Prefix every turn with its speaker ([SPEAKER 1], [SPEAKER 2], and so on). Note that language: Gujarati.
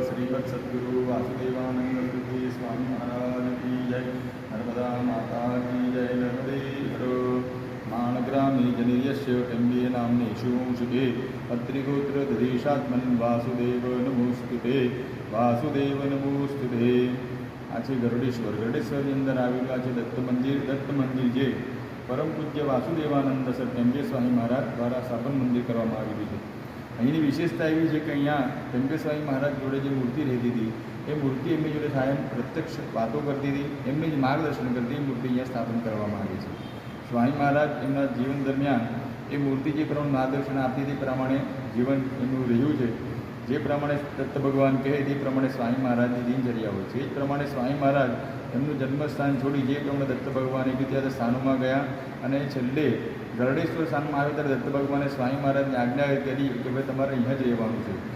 [SPEAKER 1] श्रीमद सद्गुरु वासुदेवानंद प्रभु स्वामी महाराज की जय। नर्मदा माता की जय। नर्मदे हरो माणग्रामे जनेयस्य टेम्बे नाम्नेषु शुभे अत्रिगोत्रधीशात्मन् वासुदेव नमोस्तुते। वासुदेव नमोस्तुते। आज गरुडेश्वर गरुडेश्वરની અંદર આવેલું આજે દત્ત મંદિર જે પરમ પૂજ્ય વાસુદેવાનંદ સર ટેમ્બે સ્વામી મહારાજ દ્વારા સ્થાપન મંદિર કરવામાં આવેલું છે। અહીંની વિશેષતા એવી છે કે અહીંયા ટેમ્બે સ્વામી મહારાજ જોડે જે મૂર્તિ રહેતી હતી એ મૂર્તિ એમની જોડે કાયમ પ્રત્યક્ષ વાતો કરતી હતી, એમને જ માર્ગદર્શન કરતી એ મૂર્તિ અહીંયા સ્થાપન કરવામાં આવી છે। સ્વામી મહારાજ એમના જીવન દરમિયાન એ મૂર્તિ જે પ્રમાણે માર્ગદર્શન આપતી તે પ્રમાણે જીવન એમનું રહ્યું છે। જે પ્રમાણે દત્ત ભગવાન કહે તે પ્રમાણે સ્વામી મહારાજની દિનચર્યા હોય છે। એ જ પ્રમાણે સ્વામી મહારાજ એમનું જન્મસ્થાન છોડી જે પ્રમાણે દત્ત ભગવાને ત્યાં સ્થાનોમાં ગયા અને છેલ્લે ગરુડેશ્વર સ્થાનમાં આવ્યા ત્યારે દત્ત ભગવાને સ્વામી મહારાજની આજ્ઞા કરી કે ભાઈ તમારે અહીંયા જ રહેવાનું છે।